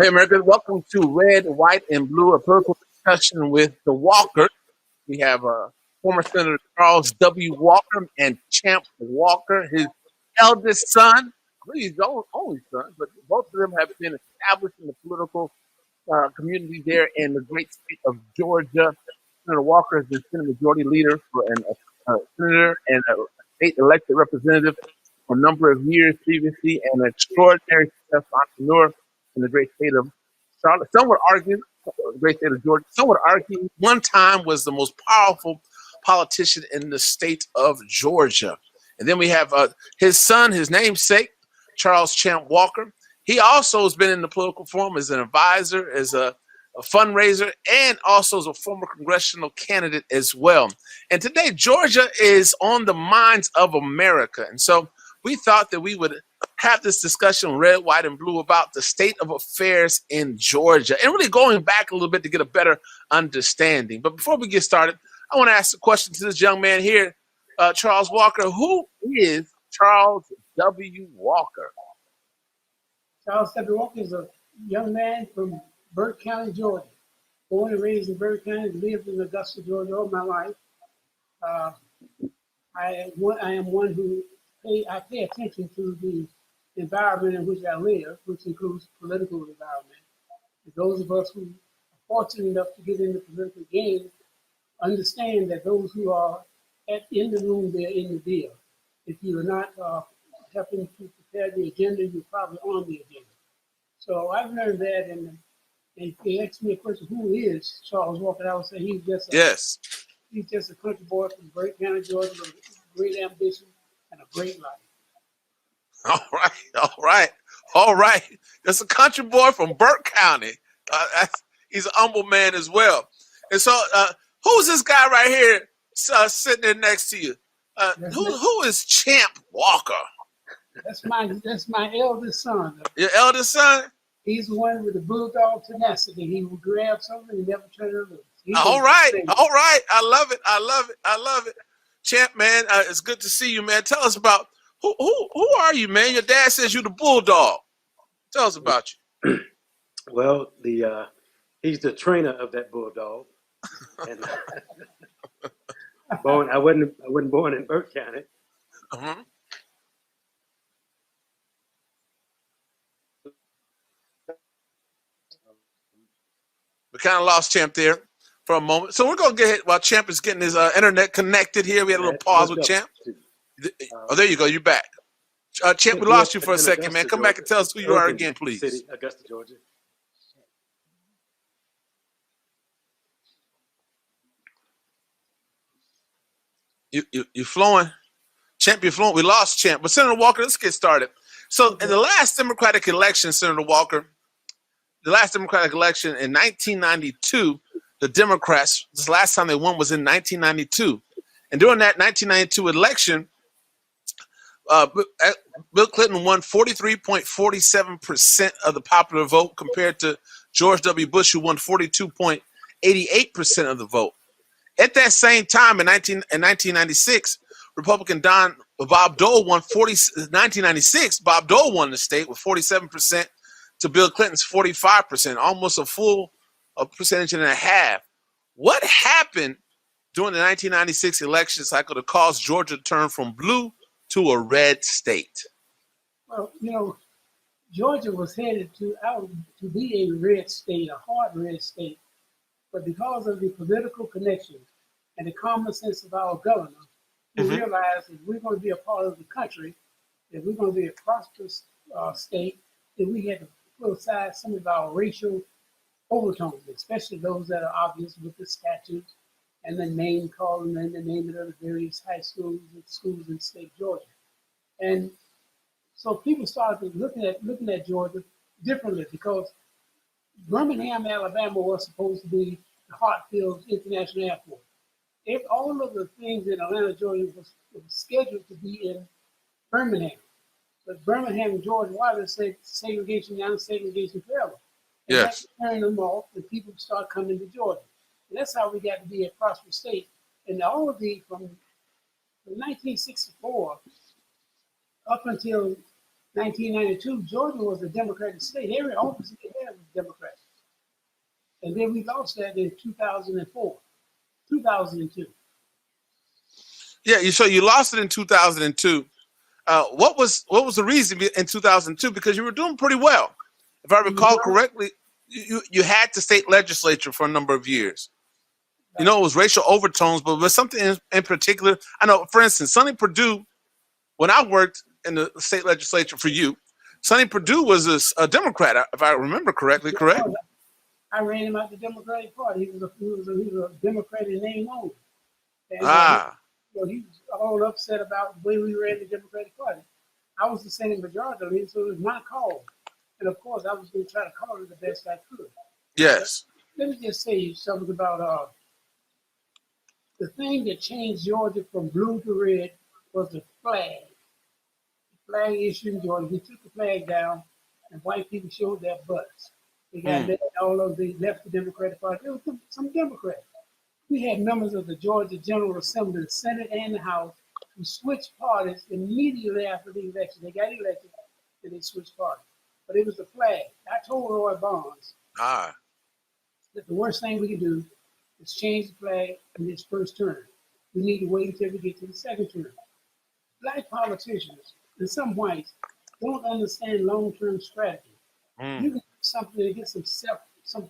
Hey, America, welcome to Red, White, and Blue, a political discussion with the Walker. We have former Senator Charles W. Walker and Champ Walker, his eldest son. I believe he's the only son, but both of them have been established in the political community there in the great state of Georgia. Senator Walker has been Senate Majority Leader for a senator and a state elected representative for a number of years previously, and an extraordinary successful entrepreneur in the great state of Charlotte. Some would argue, the great state of Georgia, some would argue one time was the most powerful politician in the state of Georgia. And then we have his son, his namesake, Charles Champ Walker. He also has been in the political forum as an advisor, as a fundraiser, and also as a former congressional candidate as well. And today, Georgia is on the minds of America. And so we thought that we would have this discussion, red, white, and blue, about the state of affairs in Georgia and really going back a little bit to get a better understanding. But before we get started, I want to ask a question to this young man here, Charles Walker. Who is Charles W. Walker? Charles W. Walker is a young man from Burke County, Georgia. Born and raised in Burke County, lived in Augusta, Georgia all my life. I am one who pay attention to the environment in which I live, which includes political environment. And those of us who are fortunate enough to get in the political game understand that those who are in the room, they're in the deal. If you are not helping to prepare the agenda, you're probably on the agenda. So I've learned that, and if they ask me a question, who is Charles Walker, I would say he's just a country boy from Burke County, Georgia, with great ambition and a great life. All right. That's a country boy from Burke County. He's an humble man as well. And so, who's this guy right here sitting there next to you? Who is Champ Walker? That's my eldest son. Your eldest son? He's the one with the bulldog tenacity. He will grab something and never turn it loose. All right. I love it. Champ, man, it's good to see you, man. Tell us about who are you, man? Your dad says you're the bulldog. Tell us about you. Well, he's the trainer of that bulldog. And I wasn't born in Burke County. Uh-huh. We kind of lost Champ there for a moment. So we're going to get hit while Champ is getting his internet connected here. We had a little pause with Champ. Oh, there you go. You're back. Champ, we lost you for a second, man. Come back and tell us who you are again, please. City, Augusta, Georgia. You're flowing. Champ, you're flowing. We lost Champ. But Senator Walker, let's get started. So in the last Democratic election, Senator Walker, in 1992, the Democrats, this last time they won was in 1992. And during that 1992 election, Bill Clinton won 43.47% of the popular vote compared to George W. Bush, who won 42.88% of the vote. At that same time, in 1996, Republican Bob Dole won 1996. Bob Dole won the state with 47% to Bill Clinton's 45%, almost a full percentage and a half. What happened during the 1996 election cycle to cause Georgia to turn from blue to a red state? Well, Georgia was headed to be a red state, a hard red state. But because of the political connections and the common sense of our governor, we realized that we're going to be a part of the country, that we're going to be a prosperous state, that we had to put aside some of our racial overtones, especially those that are obvious with the statutes and the name calling and the naming of the various high schools and schools in the state of Georgia. And so people started looking at Georgia differently because Birmingham, Alabama was supposed to be the Hartsfield International Airport. All of the things in Atlanta, Georgia was scheduled to be in Birmingham. But Birmingham, Georgia, why did they say segregation now, segregation forever? And Yes. that turned them off and people start coming to Georgia. And that's how we got to be a prosperous state. And all of from 1964 up until 1992, Georgia was a Democratic state. Every office we had was Democratic. And then we lost that in 2004, 2002. Yeah, so you lost it in 2002. What was the reason in 2002? Because you were doing pretty well, if I recall correctly. You had the state legislature for a number of years. You know, it was racial overtones, but was something in particular. I know, for instance, Sonny Perdue. When I worked in the state legislature for you, Sonny Perdue was a Democrat, if I remember correctly. Correct? I ran him out the Democratic Party. He was a Democrat in name only. And, he was all upset about the way we ran the Democratic Party. I was the Senate Majority Leader, so it was my call. And of course, I was going to try to call it the best I could. Yes. Let me just say something about the thing that changed Georgia from blue to red was the flag. The flag issue in Georgia. We took the flag down, and white people showed their butts. They got all of the left the Democratic Party. There was some Democrats. We had members of the Georgia General Assembly, the Senate and the House, who switched parties immediately after the election. They got elected, and they switched parties. But it was the flag. I told Roy Barnes that the worst thing we can do is change the flag in this first term. We need to wait until we get to the second term. Black politicians and some whites don't understand long-term strategy. You can do something to get some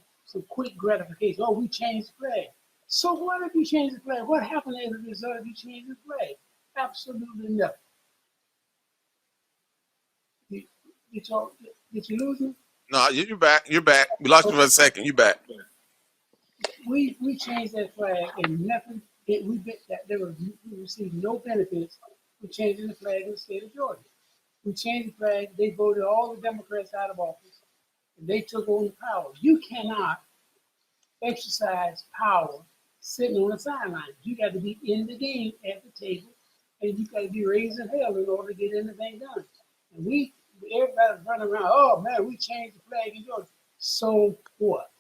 quick gratification. Oh, we changed the flag. So what if you change the flag? What happened as a result if you change the flag? Absolutely nothing. Did you lose me? No, you're back. You're back. We lost you for a second. You're back. We changed that flag and nothing. We received no benefits for changing the flag in the state of Georgia. We changed the flag. They voted all the Democrats out of office, and they took on the power. You cannot exercise power sitting on the sidelines. You got to be in the game at the table, and you got to be raising hell in order to get anything done. And everybody's running around. Oh man, we changed the flag in Georgia. So what?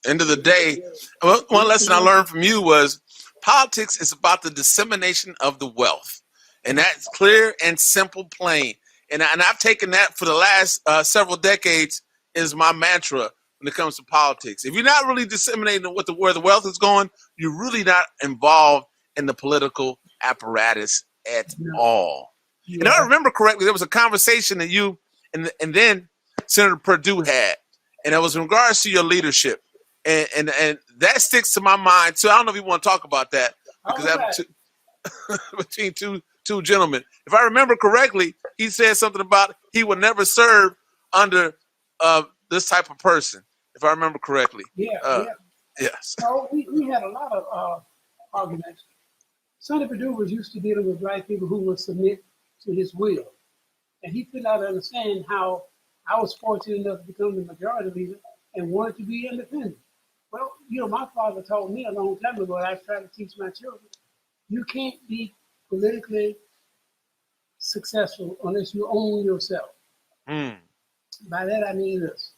End of the day, one lesson I learned from you was politics is about the dissemination of the wealth, and that's clear and simple, plain. And I've taken that for the last several decades as my mantra when it comes to politics. If you're not really disseminating where the wealth is going, you're really not involved in the political apparatus at all. Yeah. And if I remember correctly, there was a conversation that you and then Senator Perdue had, and it was in regards to your leadership. And that sticks to my mind too. I don't know if you want to talk about that because that's between two gentlemen. If I remember correctly, he said something about he would never serve under this type of person. If I remember correctly. Yeah. Yes. So we had a lot of arguments. Sonny Perdue was used to dealing with black people who would submit to his will, and he could not understand how I was fortunate enough to become the majority leader and wanted to be independent. Well, my father taught me a long time ago, and I try to teach my children, you can't be politically successful unless you own yourself. By that, I mean this.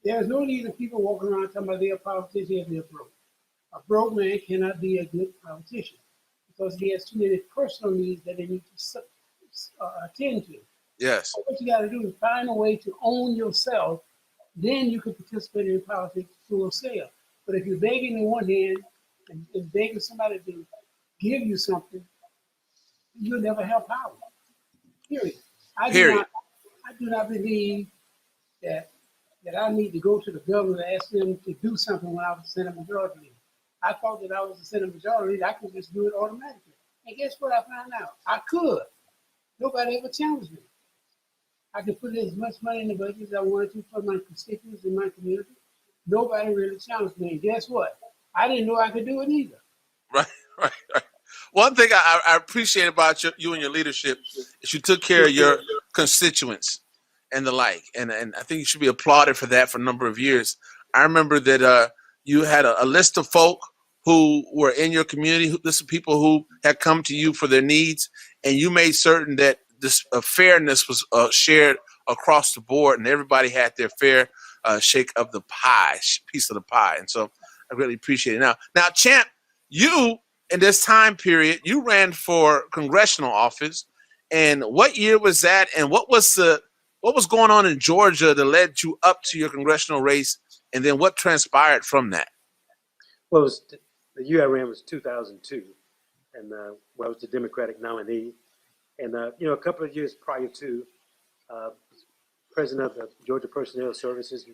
There's no need of people walking around talking about they're a politician if they're broke. A broke man cannot be a good politician because he has too many personal needs that they need to attend to. Yes. So what you got to do is find a way to own yourself. Then you can participate in politics through a sale. But if you're begging in one hand and begging somebody to give you something, you'll never have power. Period. I do not believe that I need to go to the governor and ask them to do something when I was Senate Majority Leader. I thought that I was the Senate Majority Leader. I could just do it automatically. And guess what I found out? I could. Nobody ever challenged me. I could put as much money in the budget as I wanted to for my constituents in my community. Nobody really challenged me. And guess what? I didn't know I could do it either. Right. One thing I appreciate about you and your leadership is you took care of your constituents and the like. And I think you should be applauded for that for a number of years. I remember that you had a list of folk who were in your community. This are people who had come to you for their needs, and you made certain that this fairness was shared across the board, and everybody had their fair shake of the pie, piece of the pie. And so I really appreciate it. Now, Champ, you in this time period, you ran for congressional office, And what year was that? And what was going on in Georgia that led you up to your congressional race? And then what transpired from that? Well, the year I ran was 2002, and I was the Democratic nominee. And a couple of years prior to, uh, president of the Georgia Personnel Services,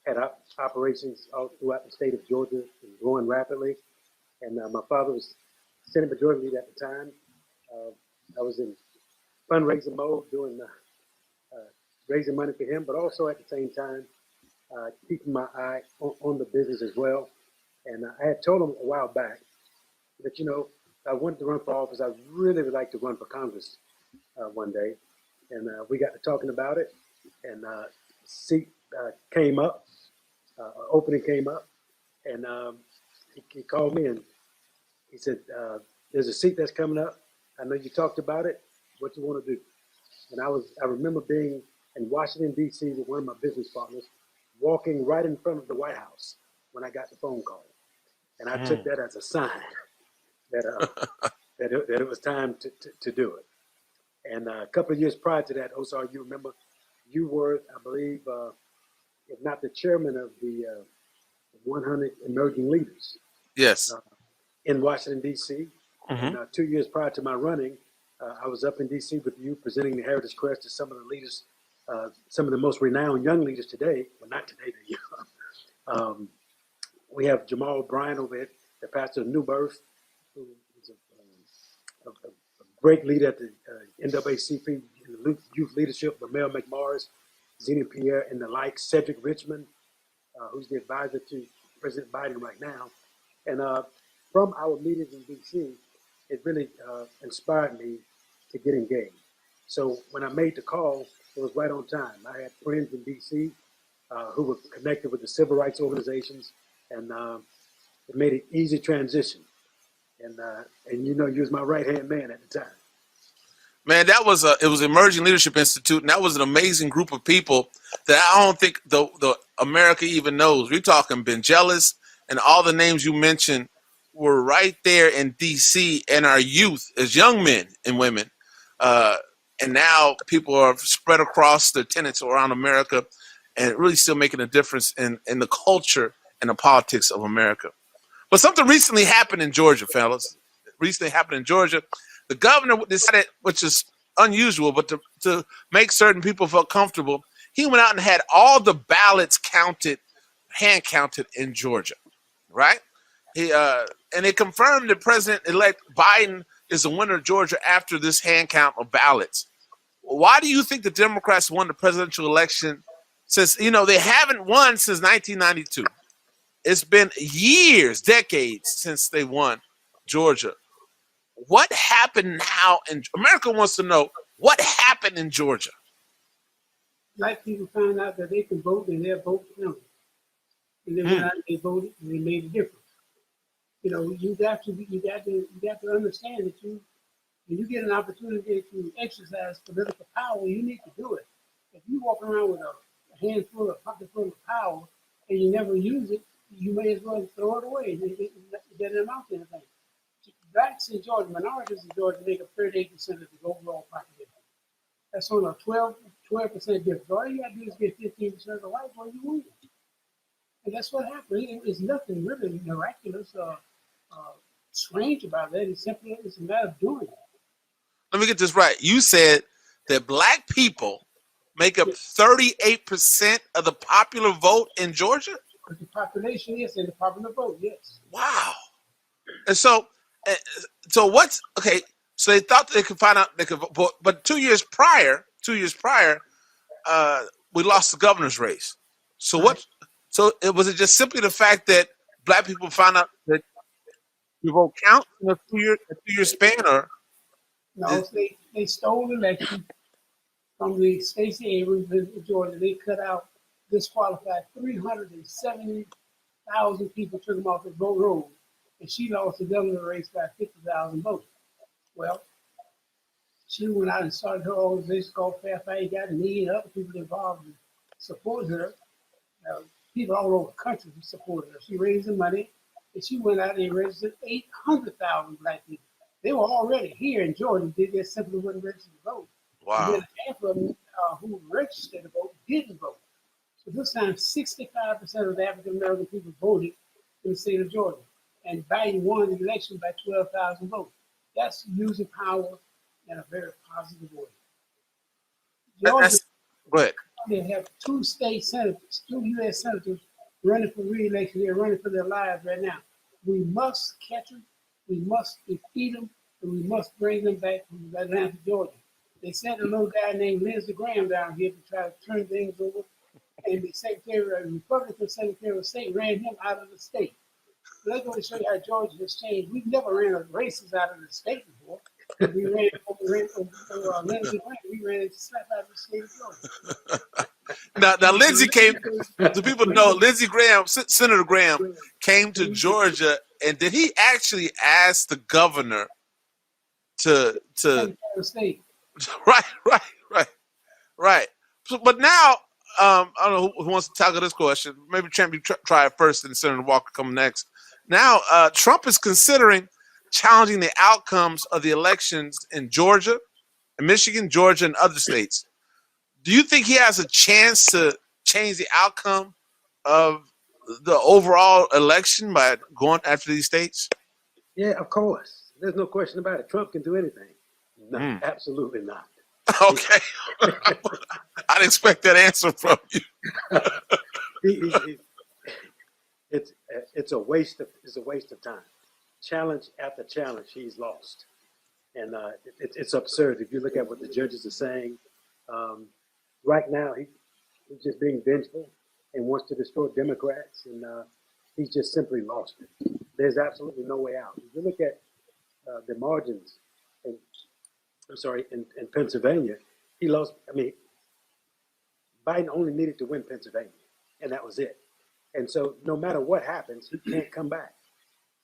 had operations all throughout the state of Georgia and growing rapidly. And my father was Senate Majority Leader at the time. Uh, I was in fundraising mode, doing raising money for him, but also at the same time keeping my eye on the business as well. And I had told him a while back that I wanted to run for office. I really would like to run for Congress one day, and we got to talking about it, and seat came up, opening came up, and he called me and he said, "There's a seat that's coming up. I know you talked about it. What you want to do?" And I remember being in Washington D.C. with one of my business partners, walking right in front of the White House when I got the phone call, and I took that as a sign that that it was time to do it. And a couple of years prior to that, Osar, you remember, you were, I believe, if not the chairman of the 100 Emerging Leaders Yes. in Washington, D.C. Mm-hmm. And 2 years prior to my running, I was up in D.C. with you presenting the Heritage Crest to some of the leaders, some of the most renowned young leaders today. Well, not today, we have Jamal Bryan over here, the pastor of New Birth, who is a great leader at the NAACP Youth Leadership, Mel McMorris, Zena Pierre, and the like, Cedric Richmond, who's the advisor to President Biden right now. And from our meetings in D.C., it really inspired me to get engaged. So when I made the call, it was right on time. I had friends in D.C. Who were connected with the civil rights organizations, and it made an easy transition. And you was my right-hand man at the time. Man, it was Emerging Leadership Institute, and that was an amazing group of people that I don't think the America even knows. We're talking Ben Jealous and all the names you mentioned were right there in D.C. and our youth as young men and women. And now people are spread across the tenets around America and really still making a difference in the culture and the politics of America. But something recently happened in Georgia, fellas. Recently happened in Georgia. The governor decided, which is unusual, but to make certain people feel comfortable, he went out and had all the ballots counted, hand counted in Georgia, right? And it confirmed that President-elect Biden is the winner of Georgia after this hand count of ballots. Why do you think the Democrats won the presidential election since, they haven't won since 1992? It's been years, decades since they won Georgia. What happened now? And America wants to know what happened in Georgia. Black people found out that they can vote and their vote counted. And they went out and they voted and they made a difference. You got to understand that when you get an opportunity to exercise political power, you need to do it. If you walk around with a handful, a pocket full of power, and you never use it, you may as well throw it away. It doesn't amount to anything. Blacks in Georgia, minorities in Georgia make up 38% of the overall population. That's on a 12% difference. All you got to do is get 15% of the white boy, you win. And that's what happened. It's nothing really miraculous or strange about that. It's a matter of doing it. Let me get this right. You said that black people make up 38% of the popular vote in Georgia? But the population is in the popular vote, yes. Wow. And so what's okay? So they thought they could find out they could vote, but 2 years prior, we lost the governor's race. So right. So was it just simply the fact that black people found out that your vote counts in a 2-year span, or? No, they stole the election from the Stacey Abrams in Georgia. They cut out, disqualified 370,000 people, took them off the vote roll, and she lost the governor's race by 50,000 votes. Well, she went out and started her organization called Fair Fight, got me and other people involved and supported her. People all over the country supported her. She raised the money, and she went out and registered 800,000 black people. They were already here in Georgia. They just simply wouldn't register to vote. And then Wow. half of them who registered to vote didn't vote. So this time, 65% of the African American people voted in the state of Georgia. And Biden won the election by 12,000 votes. That's using power in a very positive way. Georgia, That's go ahead. they have two state senators, two U.S. senators running for re-election. They're running for their lives right now. We must catch them, we must defeat them, and we must bring them back from Atlanta, Georgia. They sent a little guy named Lindsay Graham down here to try to turn things over, and the Republican Secretary of State ran him out of the state. So that's going to show you how Georgia has changed. We've never ran races out of the state before. We ran over Lindsey Graham. We ran into slap out of the state of Georgia. Now Lindsey came. Do people know Lindsey Graham, Senator Graham, came to Georgia, and did he actually ask the governor to Secretary of State. right. So, but now, I don't know who wants to tackle this question. Maybe Trump, you try it first, and Senator Walker come next. Now, Trump is considering challenging the outcomes of the elections in Georgia, in Michigan, Georgia, and other states. Do you think he has a chance to change the outcome of the overall election by going after these states? Yeah, of course. There's no question about it. Trump can do anything. No, absolutely not. Okay. I didn't expect that answer from you. It's a waste of time. Challenge after challenge, he's lost, and it's absurd. If you look at what the judges are saying, right now he's just being vengeful and wants to destroy Democrats, and he's just simply lost it. There's absolutely no way out. If you look at the margins, in Pennsylvania, he lost. I mean, Biden only needed to win Pennsylvania, and that was it. And so, no matter what happens, he can't come back.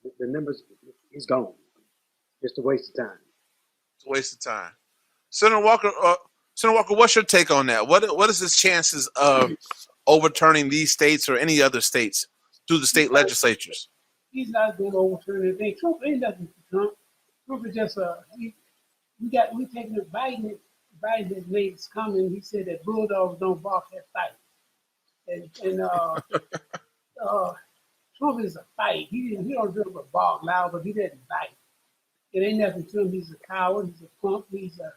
The numbers, he's gone. Just a waste of time. It's a waste of time. Senator Walker, what's your take on that? What is his chances of overturning these states or any other states through the state legislatures? He's not going to overturn anything. Trump ain't nothing for Trump. Trump is just we taking the Biden. Biden has made his comment. He said that bulldogs don't bark at fight, and Trump is a fight. He don't do it bark loud, but he doesn't bite. It ain't nothing to him. He's a coward. He's a punk. He's a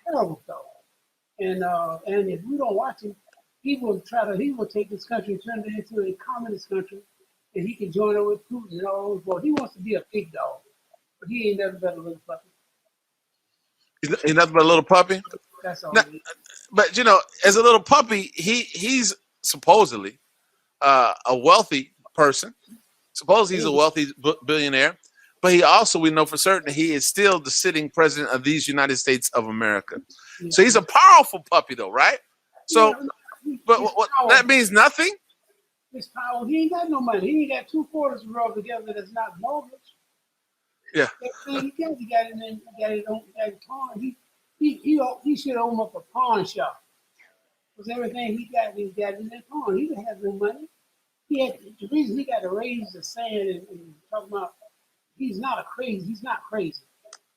terrible dog. And if we don't watch him, he will take this country and turn it into a communist country, and he can join up with Putin and all those boys. He wants to be a big dog, but he ain't never been a little puppy. He's nothing but a little puppy. That's all. Now, but as a little puppy, he's supposedly a wealthy person. Suppose he's a wealthy billionaire, but we know for certain he is still the sitting president of these United States of America. Yeah. So he's a powerful puppy, though, right? So, but that means nothing. His power. He ain't got no money. He ain't got 2 quarters to rub together that's not mortgage. Yeah. He got it pawn. He should own up a pawn shop. Because everything he got in that pawn. He didn't have no money. The reason he got to raise the sand and talk about he's not crazy.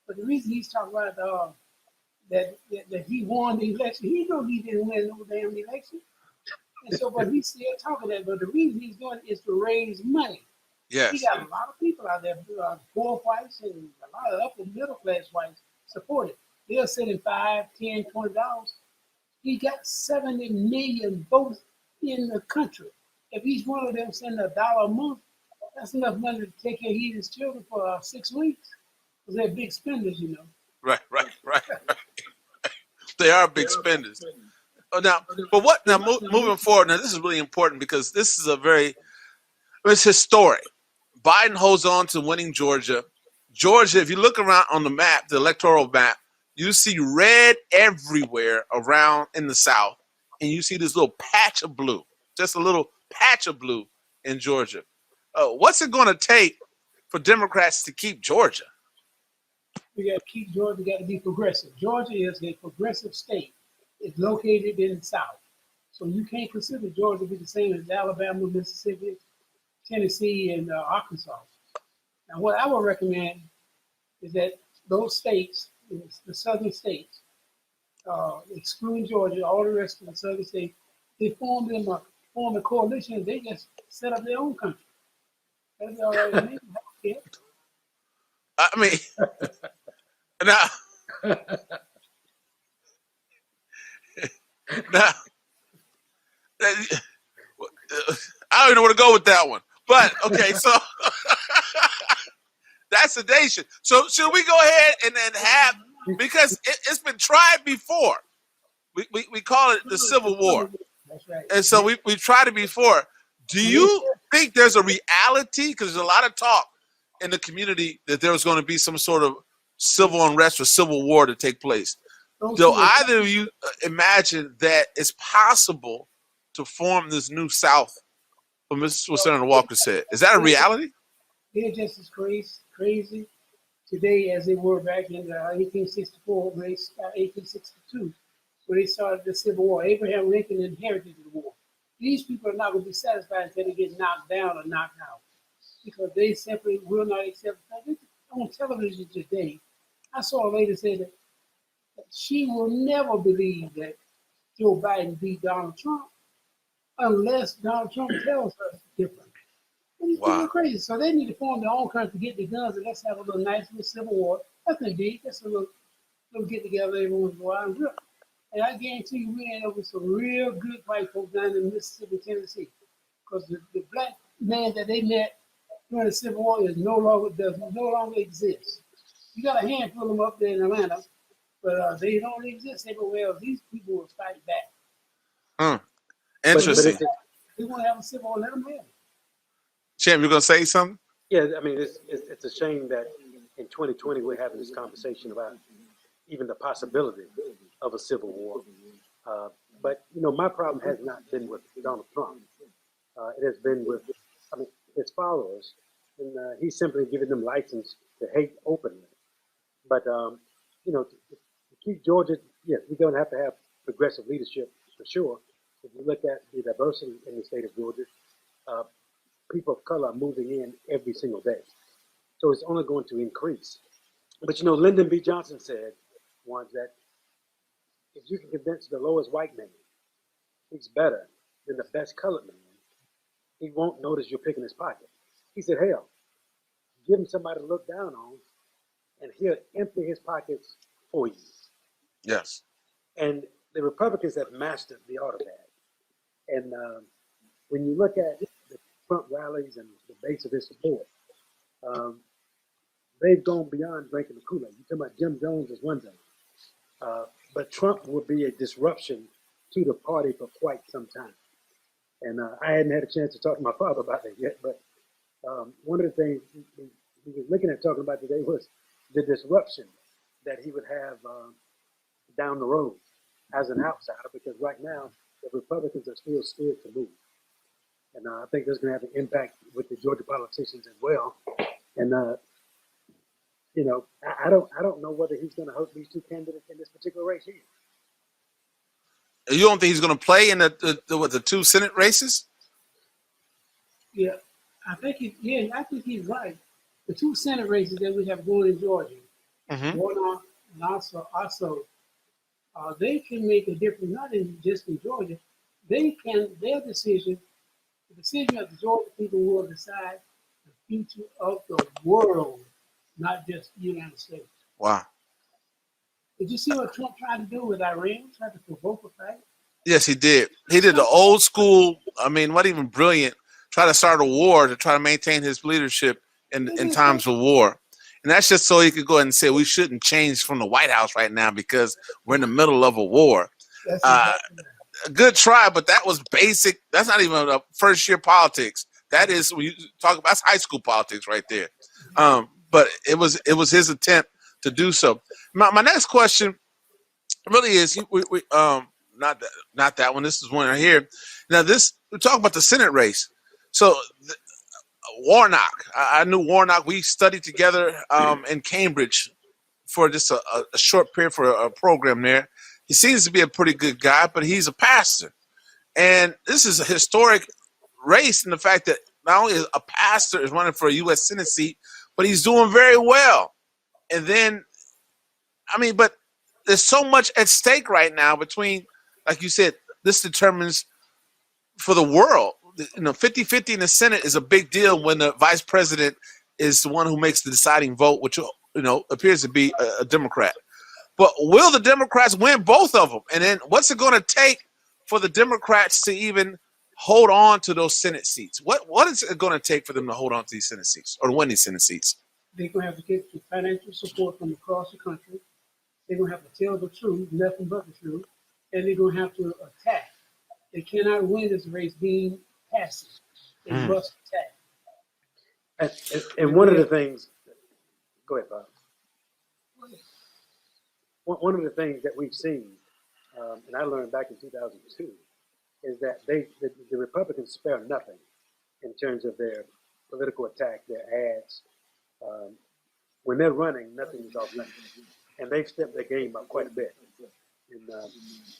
But the reason he's talking about that he won the election, he know he didn't win no damn election. And so, but he's still talking that. But the reason he's doing it is to raise money. Yes. He got a lot of people out there, poor whites and a lot of upper middle class whites support it. They'll send him $5, $10, $20. He got 70 million votes in the country. If each one of them send $1 a month, that's enough money to take care of his children for 6 weeks. Because they're big spenders, Right. They are big spenders. Moving forward, now this is really important because this is it's historic. Biden holds on to winning Georgia. Georgia, if you look around on the map, the electoral map, you see red everywhere around in the South, and you see this little patch of blue, just a little patch of blue in Georgia. What's it going to take for Democrats to keep Georgia? We got to keep Georgia. We got to be progressive. Georgia is a progressive state. It's located in the South. So you can't consider Georgia to be the same as Alabama, Mississippi, Tennessee, and Arkansas. Now, what I would recommend is that those states, the southern states, excluding Georgia, all the rest of the southern states, they formed a coalition and they just set up their own country. That'd be all right with me. Yeah. I mean, now, now, I don't even know where to go with that one. But okay, so that's sedation. So should we go ahead and then have, because it's been tried before. We call it the Civil War. That's right. And so we've tried it before. Do you think there's a reality? Because there's a lot of talk in the community that there was going to be some sort of civil unrest or civil war to take place. Do either of you imagine that it's possible to form this new South, what Senator Walker said? Is that a reality? They're just as crazy today as they were back in 1864, 1862, when they started the Civil War. Abraham Lincoln inherited the war. These people are not going to be satisfied until they get knocked down or knocked out, because they simply will not accept that. On television today, I saw a lady say that she will never believe that Joe Biden beat Donald Trump unless Donald Trump tells her different. And these people are crazy. So they need to form their own country, get the guns, and let's have a little nice little civil war. That's indeed. That's a little get together every once in a while. And I guarantee you, we end up with some real good white folks down in Mississippi, Tennessee, because the black man that they met during the Civil War does no longer exist. You got a handful of them up there in Atlanta, but they don't exist everywhere else. These people will fight back. Interesting. But they want to have a civil war, let them have it. Champ, you're going to say something? Yeah, I mean, it's a shame that in 2020 we're having this conversation about even the possibility of a civil war. But, you know, my problem has not been with Donald Trump. It has been with, his followers. And he's simply giving them license to hate openly. But, you know, to keep Georgia, yes, we're going to have progressive leadership for sure. If you look at the diversity in the state of Georgia, people of color are moving in every single day. So it's only going to increase. But, you know, Lyndon B. Johnson said once that if you can convince the lowest white man he's better than the best colored man, he won't notice you're picking his pocket. He said, hell, give him somebody to look down on, and he'll empty his pockets for you. Yes. And the Republicans have mastered the art of that. And when you look at the Trump rallies and the base of his support, they've gone beyond drinking the Kool-Aid. You're talking about Jim Jones is one thing. But Trump will be a disruption to the party for quite some time. And I hadn't had a chance to talk to my father about that yet, but one of the things he was looking at talking about today was the disruption that he would have down the road as an outsider, because right now the Republicans are still scared to move. And I think that's going to have an impact with the Georgia politicians as well. And you know, I don't know whether he's going to hurt these two candidates in this particular race here. You don't think he's going to play in the two Senate races? Yeah, I think he's right. The two Senate races that we have going in Georgia, Warnock and also, they can make a difference, not just in Georgia. The decision of the Georgia people will decide the future of the world, not just the United States. Wow. Did you see what Trump tried to do with Iran? Tried to provoke a fight? Yes, he did. He did the old school, not even brilliant, try to start a war to try to maintain his leadership in times of war. And that's just so he could go ahead and say we shouldn't change from the White House right now because we're in the middle of a war. A good try, but that was basic. That's not even a first year politics. That is, when you talk about, that's high school politics right there. But it was his attempt to do so. My next question really is not that one. This is one right here. Now we're talking about the Senate race. So Warnock, I knew Warnock. We studied together in Cambridge for just a short period for a program there. He seems to be a pretty good guy, but he's a pastor. And this is a historic race in the fact that not only a pastor is running for a U.S. Senate seat, but he's doing very well. And then, I mean, but there's so much at stake right now between, like you said, this determines for the world. 50-50 in the Senate is a big deal when the vice president is the one who makes the deciding vote, which appears to be a Democrat. But will the Democrats win both of them? And then what's it going to take for the Democrats to even hold on to those Senate seats? What is it going to take for them to hold on to these Senate seats or to win these Senate seats? They're going to have to get the financial support from across the country. They're going to have to tell the truth, nothing but the truth, and they're going to have to attack. They cannot win this race being passive. They must attack. And one of the things, go ahead, Bob. One of the things that we've seen, and I learned back in 2002, is that the Republicans spare nothing in terms of their political attack, their ads. When they're running, nothing is off limits. And they've stepped their game up quite a bit. And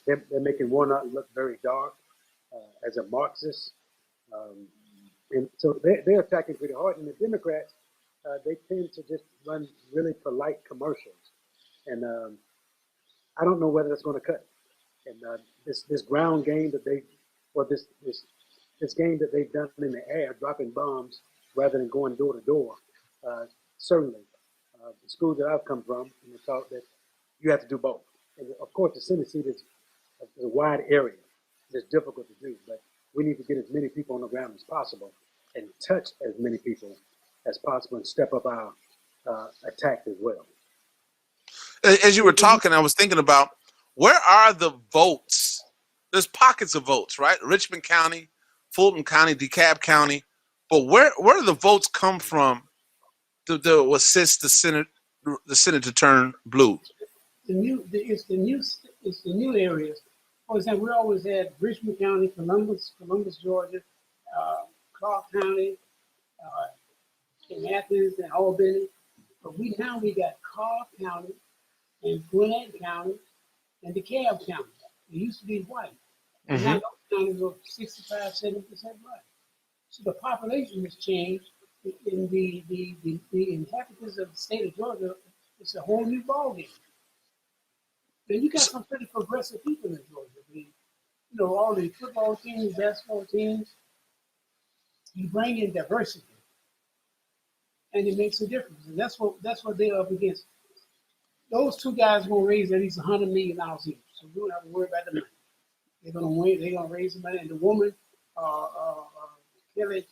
they're making Warnock look very dark as a Marxist. And so they're attacking pretty hard. And the Democrats, they tend to just run really polite commercials. And I don't know whether that's going to cut. And this ground game that this game that they've done in the air, dropping bombs rather than going door to door, certainly. The school that I've come from, and they taught that you have to do both. And of course, the Senate seat is a wide area. It's difficult to do, but we need to get as many people on the ground as possible and touch as many people as possible and step up our attack as well. As you were talking, I was thinking about where are the votes? There's pockets of votes, right? Richmond County, Fulton County, DeKalb County. But where do the votes come from to assist the Senate to turn blue? It's the new areas. For example, we always had Richmond County, Columbus, Georgia, Clark County, in Athens and Albany. But we got Clark County and Gwinnett County and DeKalb County. It used to be white. And now those counties are 65-70% white. So the population has changed. In the inhabitants of the state of Georgia, it's a whole new ballgame. And you got some pretty progressive people in Georgia. All the football teams, basketball teams, you bring in diversity, and it makes a difference. And that's what they're up against. Those two guys are going to raise at least $100 million each, so we don't have to worry about the money. They're going to win. They're going to raise the money. And the woman, Kelly,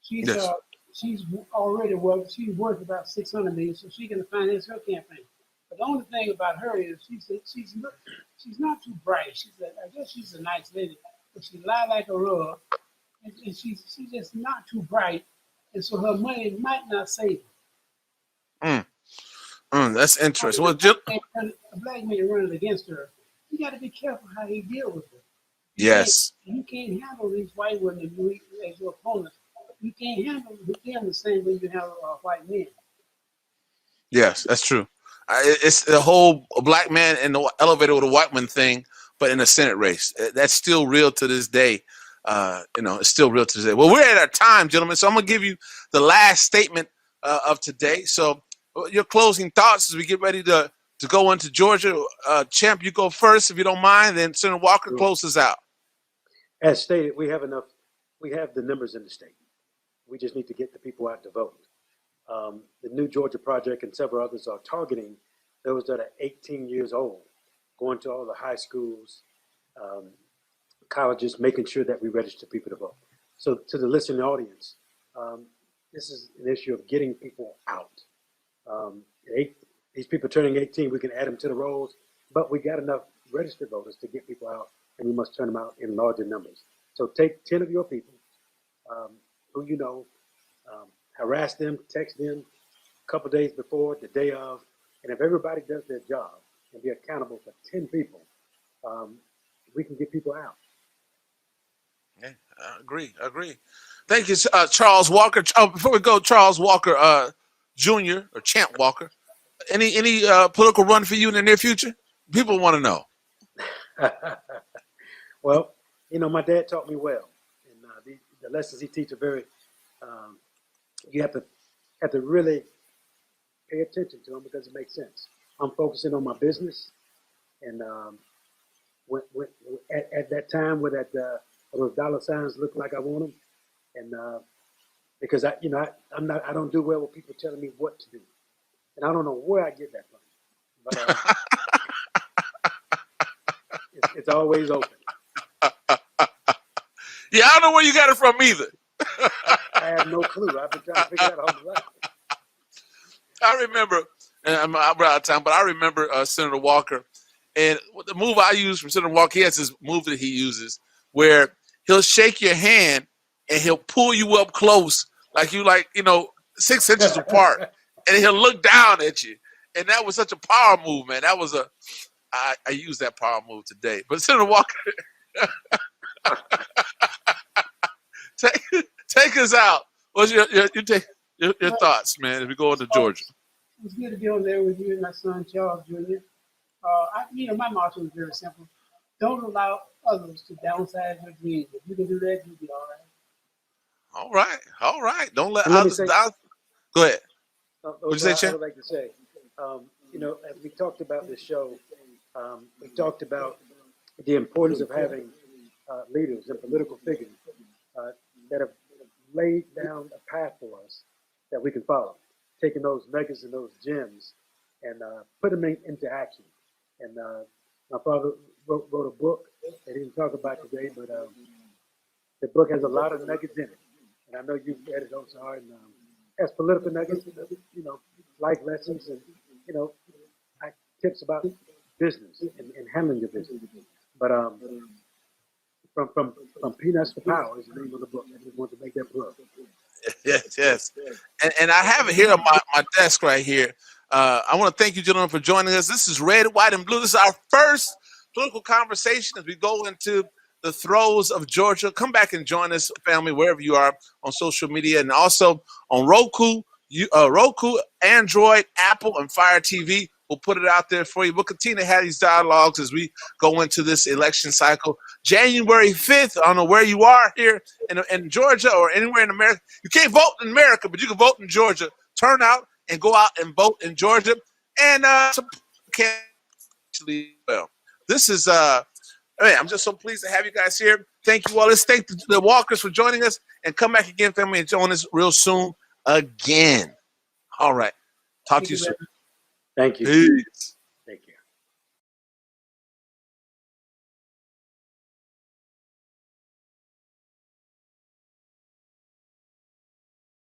she's already she's worth about $600 million, so she can finance her campaign. But the only thing about her is she's not too bright. I guess she's a nice lady, but she lie like a rug, and she's just not too bright, and so her money might not save her. That's interesting. Well, a black man running against her, you got to be careful how he deals with her. Yes. You can't handle these white women as your opponents. You can't handle them the same way you handle white men. Yes, that's true. It's the whole black man in the elevator with a white man thing, but in a Senate race. That's still real to this day. It's still real to this day. Well, we're at our time, gentlemen, so I'm going to give you the last statement of today. So your closing thoughts as we get ready to go into Georgia. Champ, you go first if you don't mind, then Senator Walker closes out. As stated, we have the numbers in the state. We just need to get the people out to vote. The New Georgia Project and several others are targeting those that are 18 years old, going to all the high schools, colleges, making sure that we register people to vote. So to the listening audience, this is an issue of getting people out. These people turning 18, we can add them to the rolls, but we got enough registered voters to get people out, and we must turn them out in larger numbers. So take 10 of your people who you know, harass them, text them a couple of days before, the day of, and if everybody does their job and be accountable for 10 people, we can get people out. Yeah, I agree. Thank you, Charles Walker. Before we go, Charles Walker Jr. or Champ Walker, any political run for you in the near future? People want to know. Well, my dad taught me well, and the lessons he teaches are very. You have to have to really pay attention to them because it makes sense. I'm focusing on my business, and when at that time where those dollar signs look like I want them, and because I don't do well with people telling me what to do, and I don't know where I get that from, but it's always open. Yeah, I don't know where you got it from either. I have no clue. I've been trying to figure that out all my life. I remember, and I'm out of time, but I remember Senator Walker, and the move I use from Senator Walker, he has this move that he uses where he'll shake your hand and he'll pull you up close, like 6 inches apart, and he'll look down at you. And that was such a power move, man. That was I use that power move today. But Senator Walker, take us out. What's your thoughts, man, as we go into Georgia? It was good to be on there with you and my son, Charles Jr. My motto is very simple. Don't allow others to downsize your dreams. If you can do that, you'll be all right. All right. Don't let others down. Go ahead. What you say, Chan? I would like to say, as we talked about this show, we talked about the importance of having leaders and political figures that have laid down a path for us that we can follow, taking those nuggets and those gems and put them into action. And my father wrote a book that he didn't talk about today, but the book has a lot of nuggets in it. And I know you've read it also, and has political nuggets, life lessons, and tips about business and handling your business. But from Peanuts to Power is the name of the book. I just want to make that plug. Yes. And I have it here on my desk right here. I want to thank you, gentlemen, for joining us. This is Red, White, and Blue. This is our first political conversation as we go into the throes of Georgia. Come back and join us, family, wherever you are on social media, and also on Roku, Android, Apple, and Fire TV. We'll put it out there for you. We'll continue to have these dialogues as we go into this election cycle. January 5th, I don't know where you are here in Georgia or anywhere in America. You can't vote in America, but you can vote in Georgia. Turn out and go out and vote in Georgia. And well, this is I'm just so pleased to have you guys here. Thank you all. Let's thank the Walkers for joining us, and come back again, family, and join us real soon again. All right. Talk to you soon. Thank you. Peace.